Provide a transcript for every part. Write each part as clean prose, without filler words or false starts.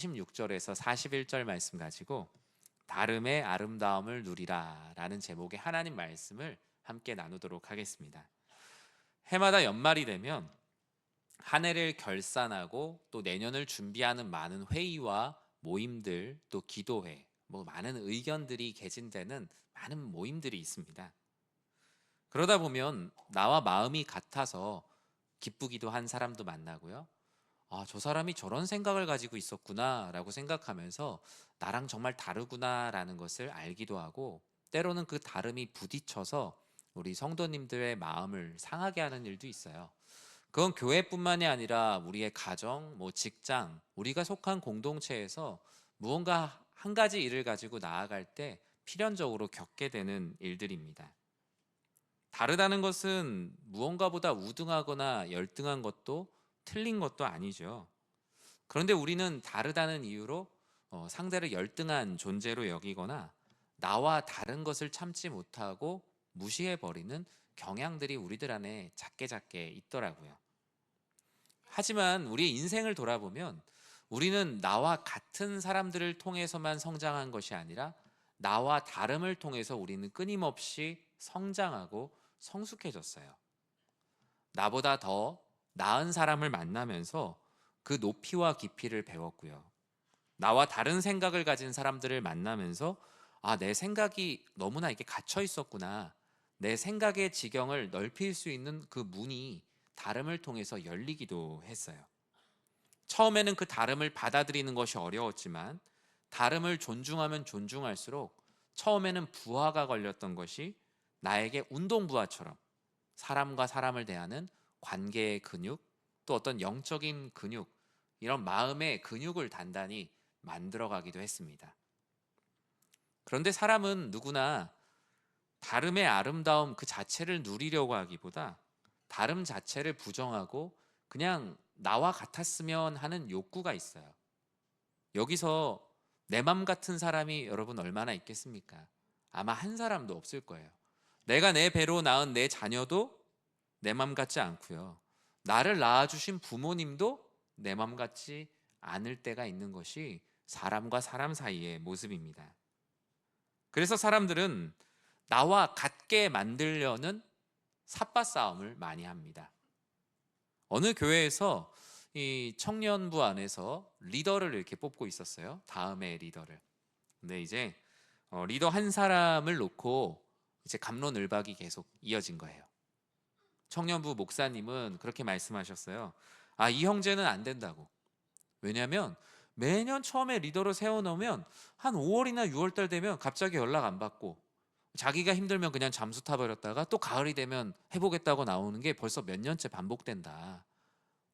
36절에서 41절 말씀 가지고 다름의 아름다움을 누리라 라는 제목의 하나님 말씀을 함께 나누도록 하겠습니다. 해마다 연말이 되면 한 해를 결산하고 또 내년을 준비하는 많은 회의와 모임들, 또 기도회, 많은 의견들이 개진되는 많은 모임들이 있습니다. 그러다 보면 나와 마음이 같아서 기쁘기도 한 사람도 만나고요. 저 사람이 저런 생각을 가지고 있었구나라고 생각하면서 나랑 정말 다르구나라는 것을 알기도 하고, 때로는 그 다름이 부딪혀서 우리 성도님들의 마음을 상하게 하는 일도 있어요. 그건 교회뿐만이 아니라 우리의 가정, 직장, 우리가 속한 공동체에서 무언가 한 가지 일을 가지고 나아갈 때 필연적으로 겪게 되는 일들입니다. 다르다는 것은 무언가보다 우등하거나 열등한 것도 틀린 것도 아니죠. 그런데 우리는 다르다는 이유로 상대를 열등한 존재로 여기거나 나와 다른 것을 참지 못하고 무시해버리는 경향들이 우리들 안에 작게 작게 있더라고요. 하지만 우리의 인생을 돌아보면 우리는 나와 같은 사람들을 통해서만 성장한 것이 아니라 나와 다름을 통해서 우리는 끊임없이 성장하고 성숙해졌어요. 나보다 더 나은 사람을 만나면서 그 높이와 깊이를 배웠고요. 나와 다른 생각을 가진 사람들을 만나면서 내 생각이 너무나 이렇게 갇혀 있었구나. 내 생각의 지경을 넓힐 수 있는 그 문이 다름을 통해서 열리기도 했어요. 처음에는 그 다름을 받아들이는 것이 어려웠지만 다름을 존중하면 존중할수록 처음에는 부하가 걸렸던 것이 나에게 운동부하처럼 사람과 사람을 대하는 관계의 근육, 또 어떤 영적인 근육, 이런 마음의 근육을 단단히 만들어가기도 했습니다. 그런데 사람은 누구나 다름의 아름다움 그 자체를 누리려고 하기보다 다름 자체를 부정하고 그냥 나와 같았으면 하는 욕구가 있어요. 여기서 내 맘 같은 사람이 여러분 얼마나 있겠습니까? 아마 한 사람도 없을 거예요. 내가 내 배로 낳은 내 자녀도 내 맘 같지 않고요. 나를 낳아주신 부모님도 내 맘 같지 않을 때가 있는 것이 사람과 사람 사이의 모습입니다. 그래서 사람들은 나와 같게 만들려는 삿바 싸움을 많이 합니다. 어느 교회에서 이 청년부 안에서 리더를 이렇게 뽑고 있었어요. 다음의 리더를. 근데 이제 리더 한 사람을 놓고 이제 갑론을박이 계속 이어진 거예요. 청년부 목사님은 그렇게 말씀하셨어요. 이 형제는 안 된다고. 왜냐하면 매년 처음에 리더를 세워놓으면 한 5월이나 6월달 되면 갑자기 연락 안 받고, 자기가 힘들면 그냥 잠수 타버렸다가 또 가을이 되면 해보겠다고 나오는 게 벌써 몇 년째 반복된다.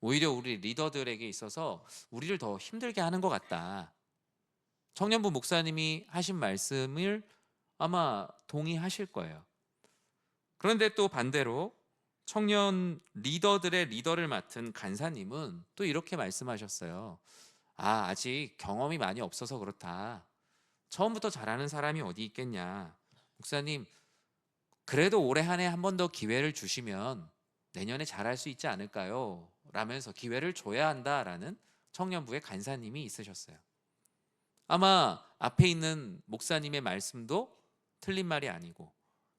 오히려 우리 리더들에게 있어서 우리를 더 힘들게 하는 것 같다. 청년부 목사님이 하신 말씀을 아마 동의하실 거예요. 그런데 또 반대로 청년 리더들의 리더를 맡은 간사님은 또 이렇게 말씀하셨어요. 아직 경험이 많이 없어서 그렇다. 처음부터 잘하는 사람이 어디 있겠냐. 목사님, 그래도 올해 한 해 한 번 더 기회를 주시면 내년에 잘할 수 있지 않을까요? 라면서 기회를 줘야 한다라는 청년부의 간사님이 있으셨어요. 아마 앞에 있는 목사님의 말씀도 틀린 말이 아니고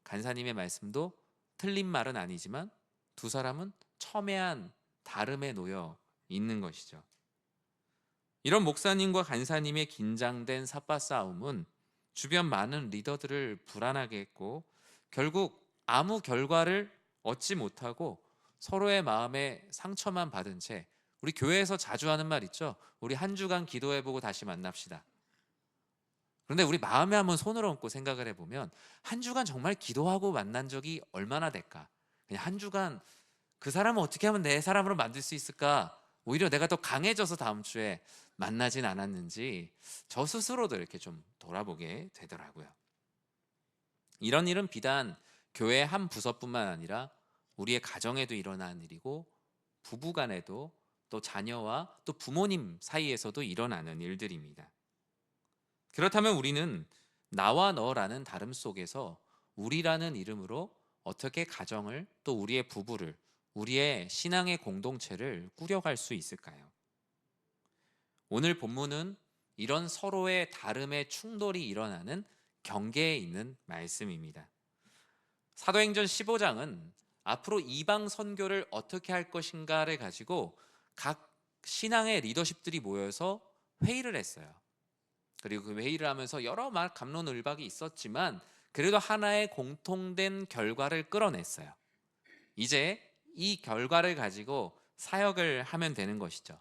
간사님의 말씀도 틀린 말은 아니지만 두 사람은 첨예한 다름에 놓여 있는 것이죠. 이런 목사님과 간사님의 긴장된 삿바 싸움은 주변 많은 리더들을 불안하게 했고, 결국 아무 결과를 얻지 못하고 서로의 마음에 상처만 받은 채, 우리 교회에서 자주 하는 말 있죠. 우리 한 주간 기도해보고 다시 만납시다. 그런데 우리 마음에 한번 손을 얹고 생각을 해보면 한 주간 정말 기도하고 만난 적이 얼마나 될까? 그냥 한 주간 그 사람을 어떻게 하면 내 사람으로 만들 수 있을까? 오히려 내가 더 강해져서 다음 주에 만나진 않았는지 저 스스로도 이렇게 좀 돌아보게 되더라고요. 이런 일은 비단 교회 한 부서뿐만 아니라 우리의 가정에도 일어나는 일이고, 부부 간에도, 또 자녀와 또 부모님 사이에서도 일어나는 일들입니다. 그렇다면 우리는 나와 너라는 다름 속에서 우리라는 이름으로 어떻게 가정을, 또 우리의 부부를, 우리의 신앙의 공동체를 꾸려갈 수 있을까요? 오늘 본문은 이런 서로의 다름의 충돌이 일어나는 경계에 있는 말씀입니다. 사도행전 15장은 앞으로 이방 선교를 어떻게 할 것인가를 가지고 각 신앙의 리더십들이 모여서 회의를 했어요. 그리고 그 회의를 하면서 여러 갑론을박이 있었지만 그래도 하나의 공통된 결과를 끌어냈어요. 이제 이 결과를 가지고 사역을 하면 되는 것이죠.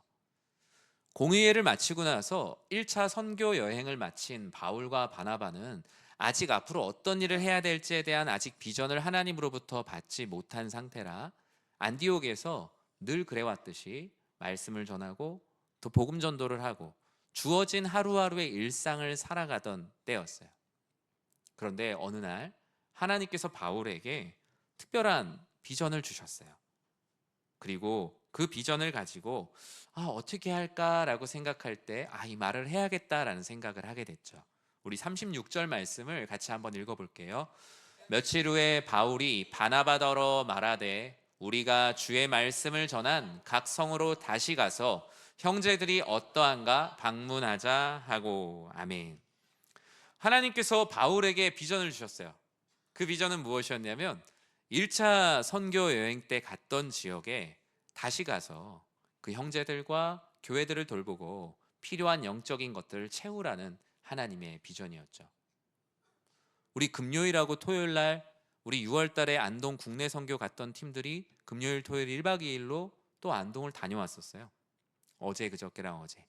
공의회를 마치고 나서 1차 선교 여행을 마친 바울과 바나바는 아직 앞으로 어떤 일을 해야 될지에 대한 아직 비전을 하나님으로부터 받지 못한 상태라 안디옥에서 늘 그래왔듯이 말씀을 전하고 또 복음 전도를 하고 주어진 하루하루의 일상을 살아가던 때였어요. 그런데 어느 날 하나님께서 바울에게 특별한 비전을 주셨어요. 그리고 그 비전을 가지고 어떻게 할까라고 생각할 때 이 말을 해야겠다라는 생각을 하게 됐죠. 우리 36절 말씀을 같이 한번 읽어볼게요. 며칠 후에 바울이 바나바더러 말하되 우리가 주의 말씀을 전한 각 성으로 다시 가서 형제들이 어떠한가 방문하자 하고. 아멘. 하나님께서 바울에게 비전을 주셨어요. 그 비전은 무엇이었냐면 1차 선교 여행 때 갔던 지역에 다시 가서 그 형제들과 교회들을 돌보고 필요한 영적인 것들을 채우라는 하나님의 비전이었죠. 우리 금요일하고 토요일 날 우리 6월 달에 안동 국내 선교 갔던 팀들이 금요일 토요일 1박 2일로 또 안동을 다녀왔었어요. 어제 그저께랑 어제.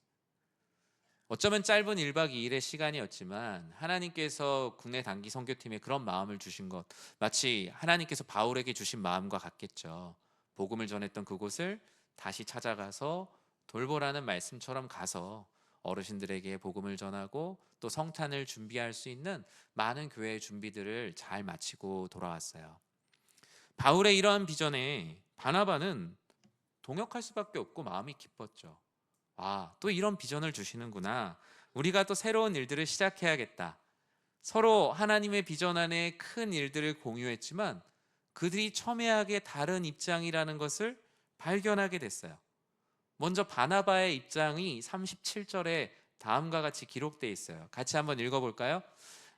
어쩌면 짧은 1박 2일의 시간이었지만 하나님께서 국내 단기 선교팀에 그런 마음을 주신 것, 마치 하나님께서 바울에게 주신 마음과 같겠죠. 복음을 전했던 그곳을 다시 찾아가서 돌보라는 말씀처럼 가서 어르신들에게 복음을 전하고 또 성탄을 준비할 수 있는 많은 교회의 준비들을 잘 마치고 돌아왔어요. 바울의 이러한 비전에 바나바는 동역할 수밖에 없고 마음이 기뻤죠. 또 이런 비전을 주시는구나. 우리가 또 새로운 일들을 시작해야겠다. 서로 하나님의 비전 안에 큰 일들을 공유했지만 그들이 첨예하게 다른 입장이라는 것을 발견하게 됐어요. 먼저 바나바의 입장이 37절에 다음과 같이 기록되어 있어요. 같이 한번 읽어볼까요?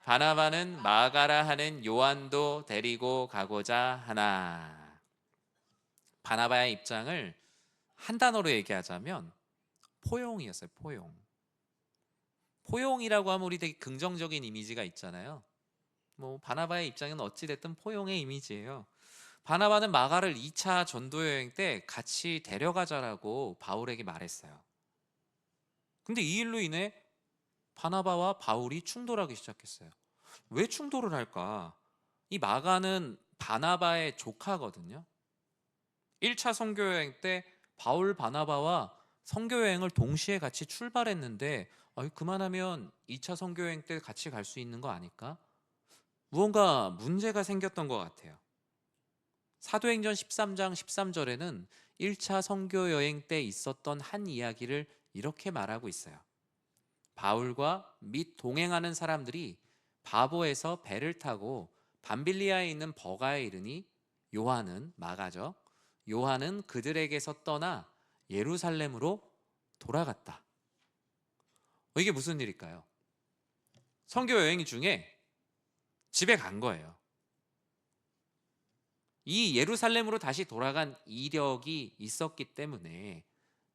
바나바는 마가라 하는 요한도 데리고 가고자 하나. 바나바의 입장을 한 단어로 얘기하자면 포용이었어요. 포용. 포용이라고 하면 우리 되게 긍정적인 이미지가 있잖아요. 바나바의 입장은 어찌됐든 포용의 이미지예요. 바나바는 마가를 2차 전도 여행 때 같이 데려가자라고 바울에게 말했어요. 근데 이 일로 인해 바나바와 바울이 충돌하기 시작했어요. 왜 충돌을 할까? 이 마가는 바나바의 조카거든요. 1차 선교 여행 때 바울 바나바와 선교 여행을 동시에 같이 출발했는데 그만하면 2차 선교 여행 때 같이 갈 수 있는 거 아닐까? 무언가 문제가 생겼던 것 같아요. 사도행전 13장 13절에는 1차 선교 여행 때 있었던 한 이야기를 이렇게 말하고 있어요. 바울과 및 동행하는 사람들이 바보에서 배를 타고 밤빌리아에 있는 버가에 이르니 요한은 마가죠. 요한은 그들에게서 떠나 예루살렘으로 돌아갔다. 이게 무슨 일일까요? 선교 여행 중에 집에 간 거예요. 이 예루살렘으로 다시 돌아간 이력이 있었기 때문에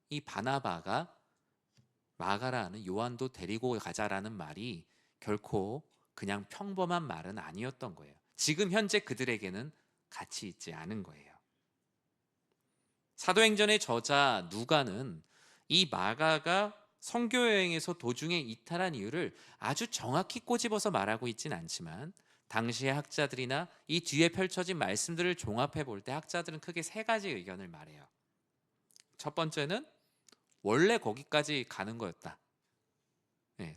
이 바나바가 마가라는 요한도 데리고 가자라는 말이 결코 그냥 평범한 말은 아니었던 거예요. 지금 현재 그들에게는 가치 있지 않은 거예요. 사도행전의 저자 누가는 이 마가가 선교 여행에서 도중에 이탈한 이유를 아주 정확히 꼬집어서 말하고 있진 않지만 당시의 학자들이나 이 뒤에 펼쳐진 말씀들을 종합해 볼 때 학자들은 크게 세 가지 의견을 말해요. 첫 번째는 원래 거기까지 가는 거였다.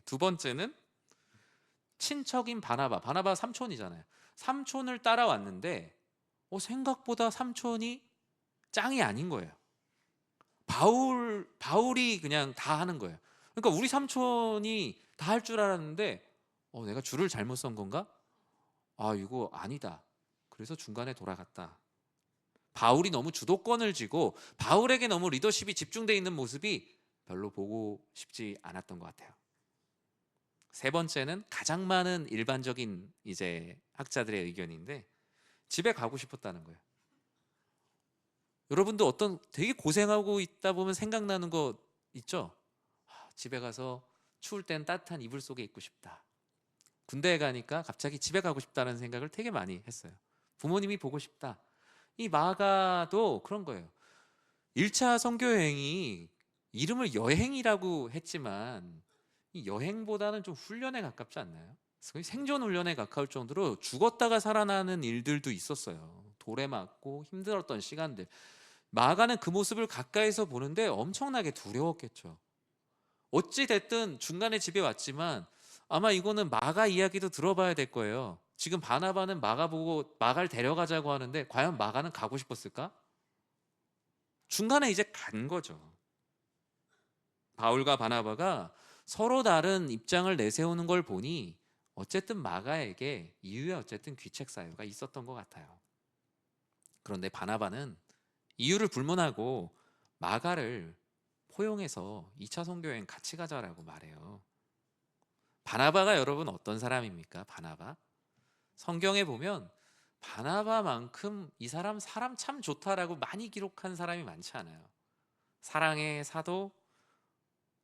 두 번째는 친척인 바나바 삼촌이잖아요. 삼촌을 따라왔는데 생각보다 삼촌이 짱이 아닌 거예요. 바울이 그냥 다 하는 거예요. 그러니까 우리 삼촌이 다 할 줄 알았는데 내가 줄을 잘못 선 건가? 이거 아니다. 그래서 중간에 돌아갔다. 바울이 너무 주도권을 쥐고 바울에게 너무 리더십이 집중되어 있는 모습이 별로 보고 싶지 않았던 것 같아요. 세 번째는 가장 많은 일반적인 이제 학자들의 의견인데, 집에 가고 싶었다는 거예요. 여러분도 어떤 되게 고생하고 있다 보면 생각나는 거 있죠? 집에 가서 추울 땐 따뜻한 이불 속에 있고 싶다. 군대에 가니까 갑자기 집에 가고 싶다는 생각을 되게 많이 했어요. 부모님이 보고 싶다. 이 마가도 그런 거예요. 1차 선교 여행이 이름을 여행이라고 했지만 이 여행보다는 좀 훈련에 가깝지 않나요? 거의 생존 훈련에 가까울 정도로 죽었다가 살아나는 일들도 있었어요. 돌에 맞고 힘들었던 시간들. 마가는 그 모습을 가까이서 보는데 엄청나게 두려웠겠죠. 어찌 됐든 중간에 집에 왔지만 아마 이거는 마가 이야기도 들어봐야 될 거예요. 지금 바나바는 마가 보고 마가를 데려가자고 하는데 과연 마가는 가고 싶었을까? 중간에 이제 간 거죠. 바울과 바나바가 서로 다른 입장을 내세우는 걸 보니 어쨌든 마가에게 이후에 어쨌든 귀책 사유가 있었던 것 같아요. 그런데 바나바는 이유를 불문하고 마가를 포용해서 2차 선교여행 같이 가자라고 말해요. 바나바가 여러분 어떤 사람입니까? 바나바? 성경에 보면 바나바만큼 이 사람 참 좋다라고 많이 기록한 사람이 많지 않아요. 사랑의 사도,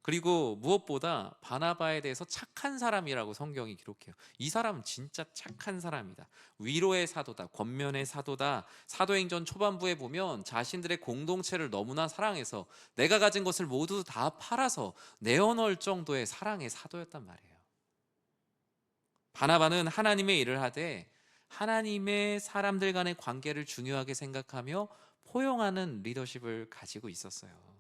그리고 무엇보다 바나바에 대해서 착한 사람이라고 성경이 기록해요. 이 사람은 진짜 착한 사람이다. 위로의 사도다. 권면의 사도다. 사도행전 초반부에 보면 자신들의 공동체를 너무나 사랑해서 내가 가진 것을 모두 다 팔아서 내어놓을 정도의 사랑의 사도였단 말이에요. 바나바는 하나님의 일을 하되 하나님의 사람들 간의 관계를 중요하게 생각하며 포용하는 리더십을 가지고 있었어요.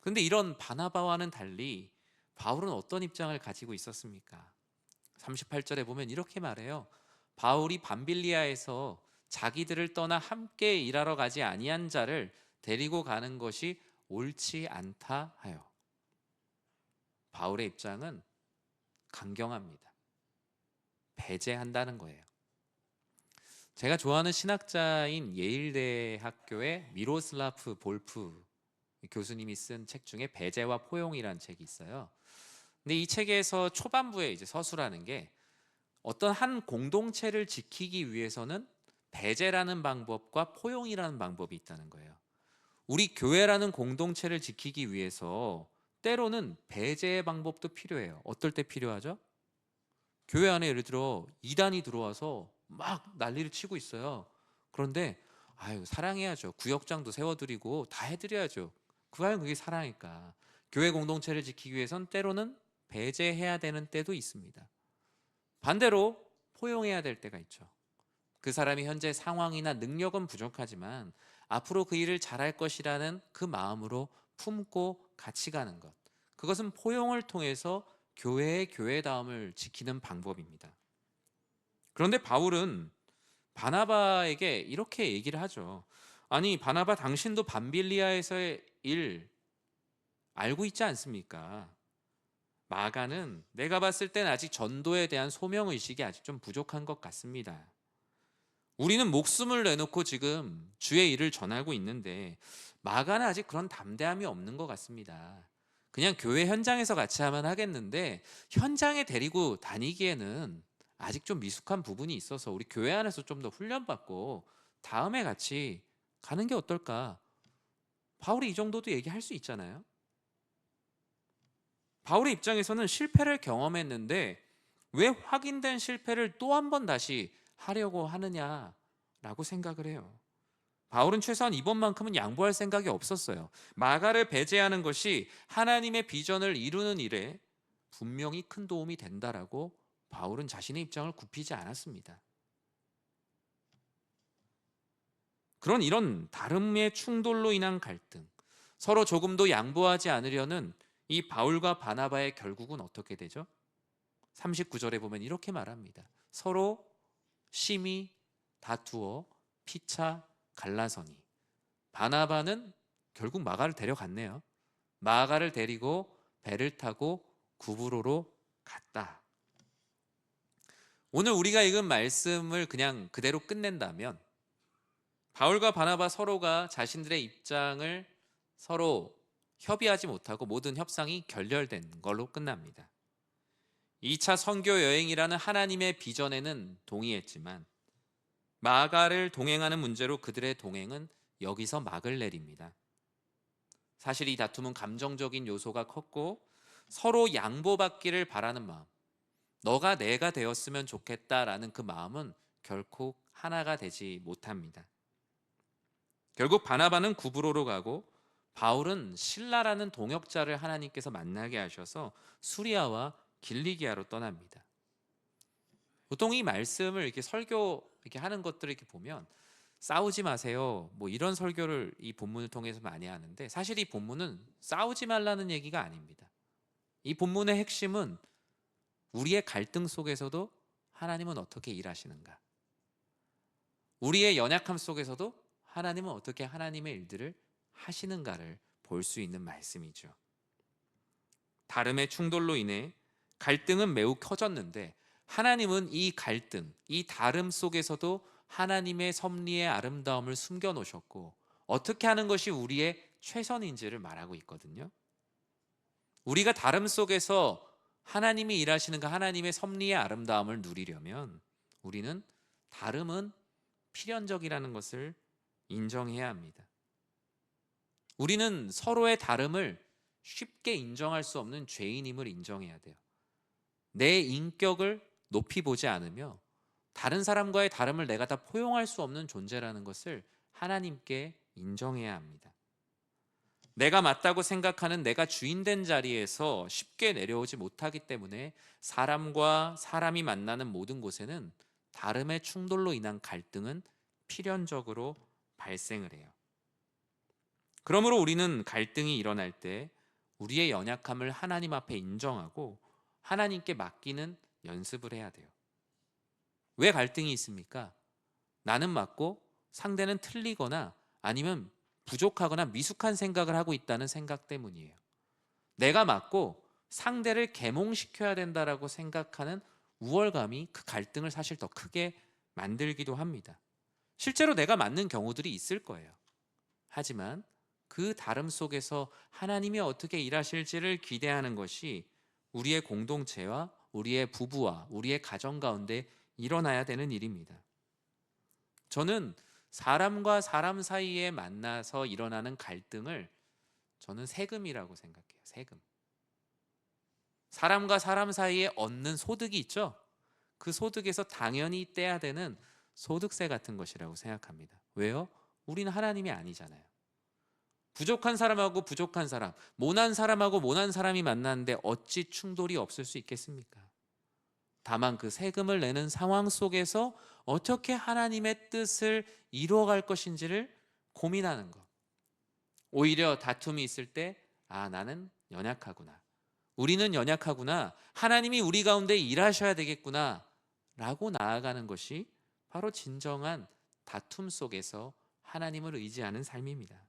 그런데 이런 바나바와는 달리 바울은 어떤 입장을 가지고 있었습니까? 38절에 보면 이렇게 말해요. 바울이 밤빌리아에서 자기들을 떠나 함께 일하러 가지 아니한 자를 데리고 가는 것이 옳지 않다 하여. 바울의 입장은 강경합니다. 배제한다는 거예요. 제가 좋아하는 신학자인 예일대학교의 미로슬라프 볼프 교수님이 쓴 책 중에 배제와 포용이라는 책이 있어요. 근데 이 책에서 초반부에 이제 서술하는 게 어떤 한 공동체를 지키기 위해서는 배제라는 방법과 포용이라는 방법이 있다는 거예요. 우리 교회라는 공동체를 지키기 위해서 때로는 배제의 방법도 필요해요. 어떨 때 필요하죠? 교회 안에 예를 들어 이단이 들어와서 막 난리를 치고 있어요. 그런데 아유 사랑해야죠. 구역장도 세워드리고 다 해드려야죠. 과연 그게 사랑일까? 교회 공동체를 지키기 위해선 때로는 배제해야 되는 때도 있습니다. 반대로 포용해야 될 때가 있죠. 그 사람이 현재 상황이나 능력은 부족하지만 앞으로 그 일을 잘할 것이라는 그 마음으로 품고 같이 가는 것. 그것은 포용을 통해서 교회의 교회다움을 지키는 방법입니다. 그런데 바울은 바나바에게 이렇게 얘기를 하죠. 아니 바나바 당신도 밤빌리아에서의 일 알고 있지 않습니까? 마가는 내가 봤을 땐 아직 전도에 대한 소명의식이 아직 좀 부족한 것 같습니다. 우리는 목숨을 내놓고 지금 주의 일을 전하고 있는데 마가는 아직 그런 담대함이 없는 것 같습니다. 그냥 교회 현장에서 같이 하면 하겠는데 현장에 데리고 다니기에는 아직 좀 미숙한 부분이 있어서 우리 교회 안에서 좀 더 훈련받고 다음에 같이 가는 게 어떨까? 바울이 이 정도도 얘기할 수 있잖아요. 바울의 입장에서는 실패를 경험했는데 왜 확인된 실패를 또 한 번 다시 하려고 하느냐라고 생각을 해요. 바울은 최소한 이번만큼은 양보할 생각이 없었어요. 마가를 배제하는 것이 하나님의 비전을 이루는 일에 분명히 큰 도움이 된다라고 바울은 자신의 입장을 굽히지 않았습니다. 그런 이런 다름의 충돌로 인한 갈등, 서로 조금도 양보하지 않으려는 이 바울과 바나바의 결국은 어떻게 되죠? 39절에 보면 이렇게 말합니다. 서로 심히 다투어 피차 갈라서니. 바나바는 결국 마가를 데려갔네요. 마가를 데리고 배를 타고 구브로로 갔다. 오늘 우리가 읽은 말씀을 그냥 그대로 끝낸다면 바울과 바나바 서로가 자신들의 입장을 서로 협의하지 못하고 모든 협상이 결렬된 걸로 끝납니다. 2차 선교 여행이라는 하나님의 비전에는 동의했지만 마가를 동행하는 문제로 그들의 동행은 여기서 막을 내립니다. 사실 이 다툼은 감정적인 요소가 컸고 서로 양보받기를 바라는 마음, 너가 내가 되었으면 좋겠다라는 그 마음은 결코 하나가 되지 못합니다. 결국 바나바는 구브로로 가고 바울은 실라라는 동역자를 하나님께서 만나게 하셔서 수리아와 길리기아로 떠납니다. 보통 이 말씀을 이렇게 설교 이렇게 하는 것들을 이렇게 보면 싸우지 마세요. 뭐 이런 설교를 이 본문을 통해서 많이 하는데 사실 이 본문은 싸우지 말라는 얘기가 아닙니다. 이 본문의 핵심은 우리의 갈등 속에서도 하나님은 어떻게 일하시는가? 우리의 연약함 속에서도 하나님은 어떻게 하나님의 일들을 하시는가를 볼 수 있는 말씀이죠. 다름의 충돌로 인해 갈등은 매우 커졌는데 하나님은 이 갈등, 이 다름 속에서도 하나님의 섭리의 아름다움을 숨겨 놓으셨고 어떻게 하는 것이 우리의 최선인지를 말하고 있거든요. 우리가 다름 속에서 하나님이 일하시는 그 하나님의 섭리의 아름다움을 누리려면 우리는 다름은 필연적이라는 것을 인정해야 합니다. 우리는 서로의 다름을 쉽게 인정할 수 없는 죄인임을 인정해야 돼요. 내 인격을 높이 보지 않으며 다른 사람과의 다름을 내가 다 포용할 수 없는 존재라는 것을 하나님께 인정해야 합니다. 내가 맞다고 생각하는 내가 주인된 자리에서 쉽게 내려오지 못하기 때문에 사람과 사람이 만나는 모든 곳에는 다름의 충돌로 인한 갈등은 필연적으로 발생을 해요. 그러므로 우리는 갈등이 일어날 때 우리의 연약함을 하나님 앞에 인정하고 하나님께 맡기는 연습을 해야 돼요. 왜 갈등이 있습니까? 나는 맞고 상대는 틀리거나 아니면 부족하거나 미숙한 생각을 하고 있다는 생각 때문이에요. 내가 맞고 상대를 계몽시켜야 된다라고 생각하는 우월감이 그 갈등을 사실 더 크게 만들기도 합니다. 실제로 내가 맞는 경우들이 있을 거예요. 하지만 그 다름 속에서 하나님이 어떻게 일하실지를 기대하는 것이 우리의 공동체와 우리의 부부와 우리의 가정 가운데 일어나야 되는 일입니다. 저는 사람과 사람 사이에 만나서 일어나는 갈등을 저는 세금이라고 생각해요. 세금. 사람과 사람 사이에 얻는 소득이 있죠. 그 소득에서 당연히 떼야 되는 소득세 같은 것이라고 생각합니다. 왜요? 우리는 하나님이 아니잖아요. 부족한 사람하고 부족한 사람, 모난 사람하고 모난 사람이 만났는데 어찌 충돌이 없을 수 있겠습니까? 다만 그 세금을 내는 상황 속에서 어떻게 하나님의 뜻을 이루어갈 것인지를 고민하는 것. 오히려 다툼이 있을 때, 나는 연약하구나. 우리는 연약하구나. 하나님이 우리 가운데 일하셔야 되겠구나. 라고 나아가는 것이 바로 진정한 다툼 속에서 하나님을 의지하는 삶입니다.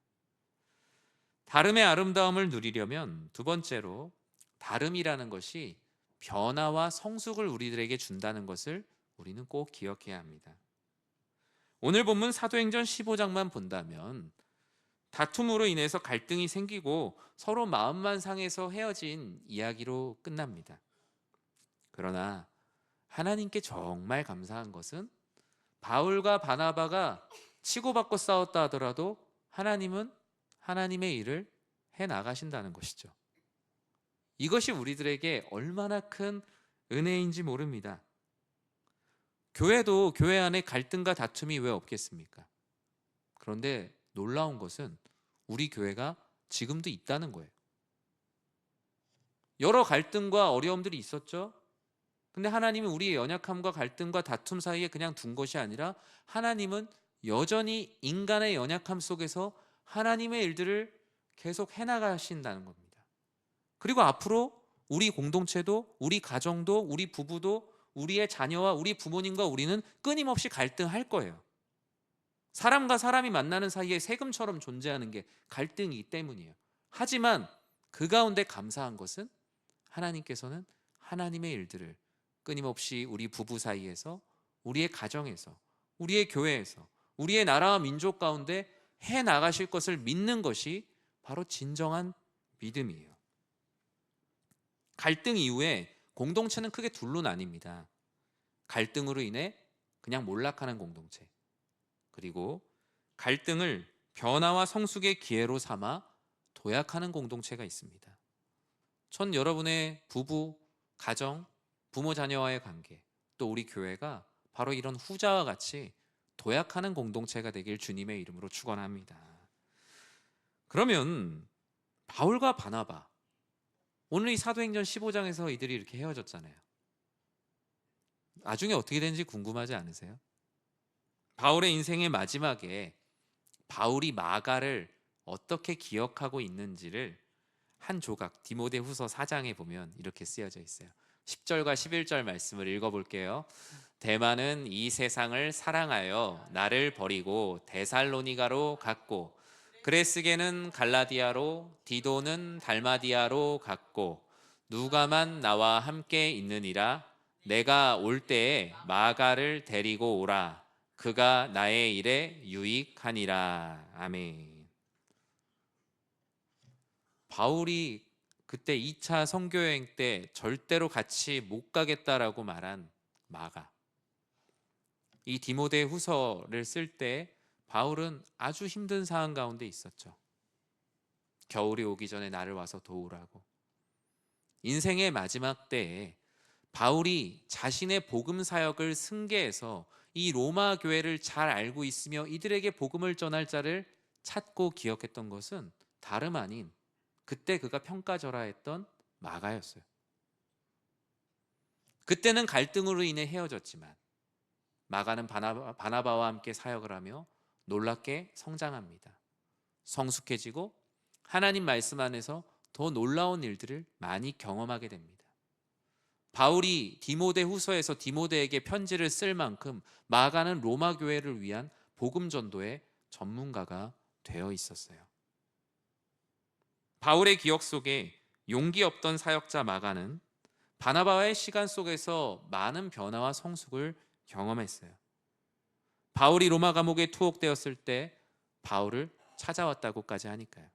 다름의 아름다움을 누리려면 두 번째로 다름이라는 것이 변화와 성숙을 우리들에게 준다는 것을 우리는 꼭 기억해야 합니다. 오늘 본문 사도행전 15장만 본다면 다툼으로 인해서 갈등이 생기고 서로 마음만 상해서 헤어진 이야기로 끝납니다. 그러나 하나님께 정말 감사한 것은 바울과 바나바가 치고받고 싸웠다 하더라도 하나님은 하나님의 일을 해 나가신다는 것이죠. 이것이 우리들에게 얼마나 큰 은혜인지 모릅니다. 교회도 교회 안에 갈등과 다툼이 왜 없겠습니까? 그런데 놀라운 것은 우리 교회가 지금도 있다는 거예요. 여러 갈등과 어려움들이 있었죠. 근데 하나님은 우리의 연약함과 갈등과 다툼 사이에 그냥 둔 것이 아니라 하나님은 여전히 인간의 연약함 속에서 하나님의 일들을 계속 해나가신다는 겁니다. 그리고 앞으로 우리 공동체도 우리 가정도 우리 부부도 우리의 자녀와 우리 부모님과 우리는 끊임없이 갈등할 거예요. 사람과 사람이 만나는 사이에 세금처럼 존재하는 게 갈등이기 때문이에요. 하지만 그 가운데 감사한 것은 하나님께서는 하나님의 일들을 끊임없이 우리 부부 사이에서 우리의 가정에서 우리의 교회에서 우리의 나라와 민족 가운데 해 나가실 것을 믿는 것이 바로 진정한 믿음이에요. 갈등 이후에 공동체는 크게 둘로 나뉩니다. 갈등으로 인해 그냥 몰락하는 공동체, 그리고 갈등을 변화와 성숙의 기회로 삼아 도약하는 공동체가 있습니다. 전 여러분의 부부, 가정, 부모 자녀와의 관계, 또 우리 교회가 바로 이런 후자와 같이 도약하는 공동체가 되길 주님의 이름으로 축원합니다. 그러면 바울과 바나바, 오늘 이 사도행전 15장에서 이들이 이렇게 헤어졌잖아요. 나중에 어떻게 되는지 궁금하지 않으세요? 바울의 인생의 마지막에 바울이 마가를 어떻게 기억하고 있는지를 한 조각 디모데후서 4장에 보면 이렇게 쓰여져 있어요. 10절과 11절 말씀을 읽어볼게요. 데마는 이 세상을 사랑하여 나를 버리고 데살로니가로 갔고, 그레스게는 갈라디아로, 디도는 달마디아로 갔고, 누가만 나와 함께 있느니라. 내가 올 때에 마가를 데리고 오라. 그가 나의 일에 유익하니라. 아멘. 바울이 그때 2차 선교여행 때 절대로 같이 못 가겠다라고 말한 마가, 이 디모데 후서를 쓸 때 바울은 아주 힘든 상황 가운데 있었죠. 겨울이 오기 전에 나를 와서 도우라고. 인생의 마지막 때에 바울이 자신의 복음 사역을 승계해서 이 로마 교회를 잘 알고 있으며 이들에게 복음을 전할 자를 찾고 기억했던 것은 다름 아닌 그때 그가 평가절하했던 마가였어요. 그때는 갈등으로 인해 헤어졌지만 마가는 바나바와 함께 사역을 하며 놀랍게 성장합니다. 성숙해지고 하나님 말씀 안에서 더 놀라운 일들을 많이 경험하게 됩니다. 바울이 디모데 후서에서 디모데에게 편지를 쓸 만큼 마가는 로마 교회를 위한 복음 전도의 전문가가 되어 있었어요. 바울의 기억 속에 용기 없던 사역자 마가는 바나바와의 시간 속에서 많은 변화와 성숙을 경험했어요. 바울이 로마 감옥에 투옥되었을 때 바울을 찾아왔다고까지 하니까요.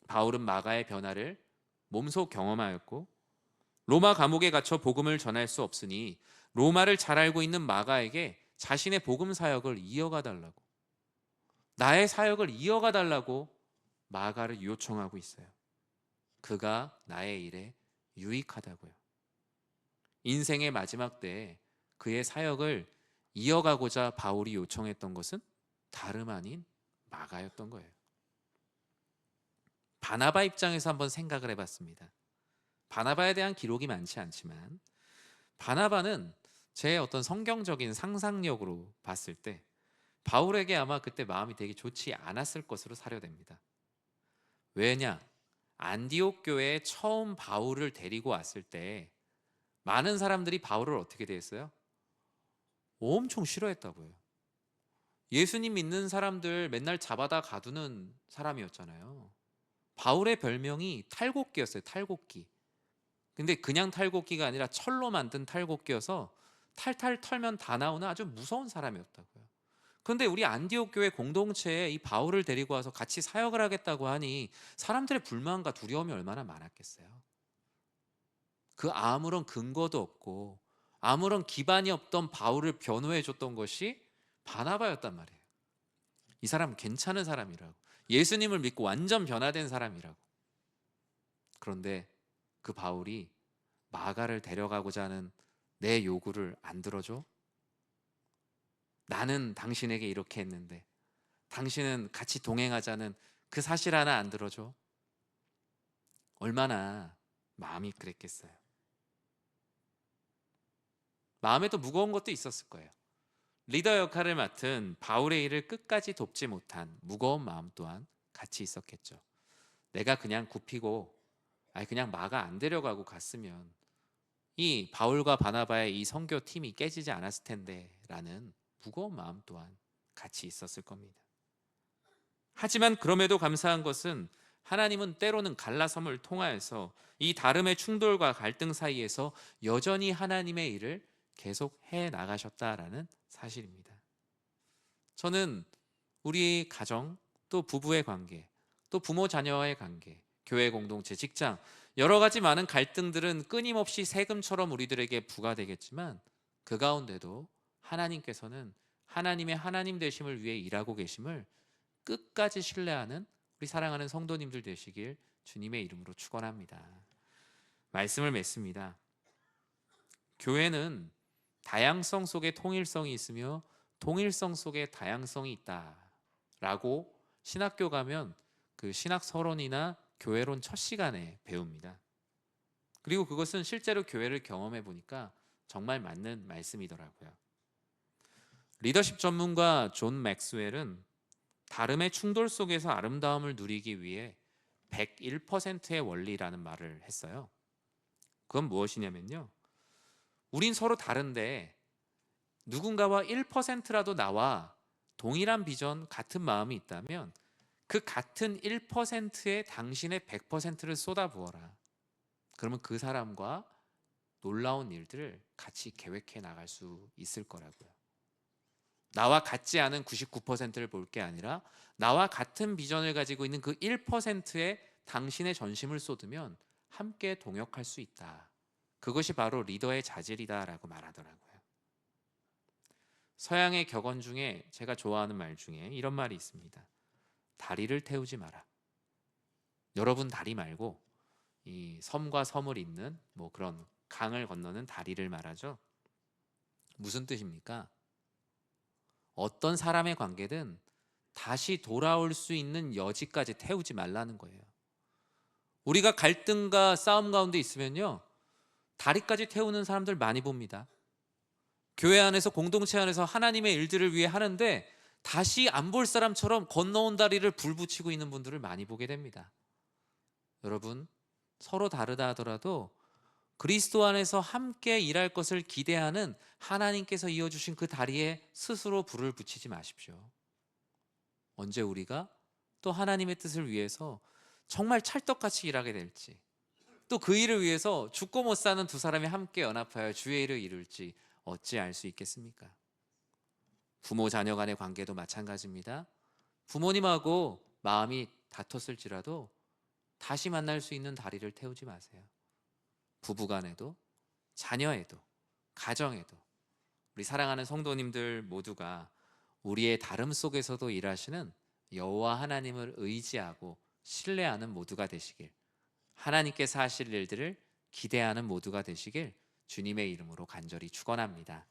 바울은 마가의 변화를 몸소 경험하였고, 로마 감옥에 갇혀 복음을 전할 수 없으니 로마를 잘 알고 있는 마가에게 자신의 복음 사역을 이어가 달라고, 나의 사역을 이어가 달라고 마가를 요청하고 있어요. 그가 나의 일에 유익하다고요. 인생의 마지막 때에 그의 사역을 이어가고자 바울이 요청했던 것은 다름 아닌 마가였던 거예요. 바나바 입장에서 한번 생각을 해봤습니다. 바나바에 대한 기록이 많지 않지만 바나바는 제 어떤 성경적인 상상력으로 봤을 때 바울에게 아마 그때 마음이 되게 좋지 않았을 것으로 사료됩니다. 왜냐? 안디옥 교회에 처음 바울을 데리고 왔을 때 많은 사람들이 바울을 어떻게 대했어요? 엄청 싫어했다고요. 예수님 믿는 사람들 맨날 잡아다 가두는 사람이었잖아요. 바울의 별명이 탈곡기였어요. 탈곡기. 근데 그냥 탈곡기가 아니라 철로 만든 탈곡기여서 탈탈 털면 다 나오는 아주 무서운 사람이었다고요. 그런데 우리 안디옥 교회 공동체에 이 바울을 데리고 와서 같이 사역을 하겠다고 하니 사람들의 불만과 두려움이 얼마나 많았겠어요. 그 아무런 근거도 없고 아무런 기반이 없던 바울을 변호해 줬던 것이 바나바였단 말이에요. 이 사람 괜찮은 사람이라고, 예수님을 믿고 완전 변화된 사람이라고. 그런데 그 바울이 마가를 데려가고자 하는 내 요구를 안 들어줘? 나는 당신에게 이렇게 했는데 당신은 같이 동행하자는 그 사실 하나 안 들어줘? 얼마나 마음이 그랬겠어요. 마음에도 무거운 것도 있었을 거예요. 리더 역할을 맡은 바울의 일을 끝까지 돕지 못한 무거운 마음 또한 같이 있었겠죠. 내가 그냥 굽히고 그냥 마가 안 데려가고 갔으면 이 바울과 바나바의 이 선교 팀이 깨지지 않았을 텐데 라는 무거운 마음 또한 같이 있었을 겁니다. 하지만 그럼에도 감사한 것은 하나님은 때로는 갈라섬을 통하여서 이 다름의 충돌과 갈등 사이에서 여전히 하나님의 일을 계속 해 나가셨다라는 사실입니다. 저는 우리 가정, 또 부부의 관계, 또 부모 자녀와의 관계, 교회 공동체, 직장, 여러 가지 많은 갈등들은 끊임없이 세금처럼 우리들에게 부과되겠지만 그 가운데도 하나님께서는 하나님의 하나님 되심을 위해 일하고 계심을 끝까지 신뢰하는 우리 사랑하는 성도님들 되시길 주님의 이름으로 축원합니다. 말씀을 맺습니다. 교회는 다양성 속에 통일성이 있으며 통일성 속에 다양성이 있다라고 신학교 가면 그 신학 서론이나 교회론 첫 시간에 배웁니다. 그리고 그것은 실제로 교회를 경험해 보니까 정말 맞는 말씀이더라고요. 리더십 전문가 존 맥스웰은 다름의 충돌 속에서 아름다움을 누리기 위해 101%의 원리라는 말을 했어요. 그건 무엇이냐면요, 우린 서로 다른데 누군가와 1%라도 나와 동일한 비전, 같은 마음이 있다면 그 같은 1%에 당신의 100%를 쏟아부어라. 그러면 그 사람과 놀라운 일들을 같이 계획해 나갈 수 있을 거라고요. 나와 같지 않은 99%를 볼 게 아니라 나와 같은 비전을 가지고 있는 그 1%에 당신의 전심을 쏟으면 함께 동역할 수 있다. 그것이 바로 리더의 자질이다라고 말하더라고요. 서양의 격언 중에 제가 좋아하는 말 중에 이런 말이 있습니다. 다리를 태우지 마라. 여러분 다리 말고 이 섬과 섬을 잇는 뭐 그런 강을 건너는 다리를 말하죠. 무슨 뜻입니까? 어떤 사람의 관계든 다시 돌아올 수 있는 여지까지 태우지 말라는 거예요. 우리가 갈등과 싸움 가운데 있으면요, 다리까지 태우는 사람들 많이 봅니다. 교회 안에서, 공동체 안에서 하나님의 일들을 위해 하는데 다시 안 볼 사람처럼 건너온 다리를 불 붙이고 있는 분들을 많이 보게 됩니다. 여러분, 서로 다르다 하더라도 그리스도 안에서 함께 일할 것을 기대하는 하나님께서 이어주신 그 다리에 스스로 불을 붙이지 마십시오. 언제 우리가 또 하나님의 뜻을 위해서 정말 찰떡같이 일하게 될지, 또 그 일을 위해서 죽고 못 사는 두 사람이 함께 연합하여 주의 일을 이룰지 어찌 알 수 있겠습니까? 부모 자녀 간의 관계도 마찬가지입니다. 부모님하고 마음이 다퉜을지라도 다시 만날 수 있는 다리를 태우지 마세요. 부부간에도, 자녀에도, 가정에도 우리 사랑하는 성도님들 모두가 우리의 다름 속에서도 일하시는 여호와 하나님을 의지하고 신뢰하는 모두가 되시길, 하나님께서 하실 일들을 기대하는 모두가 되시길 주님의 이름으로 간절히 축원합니다.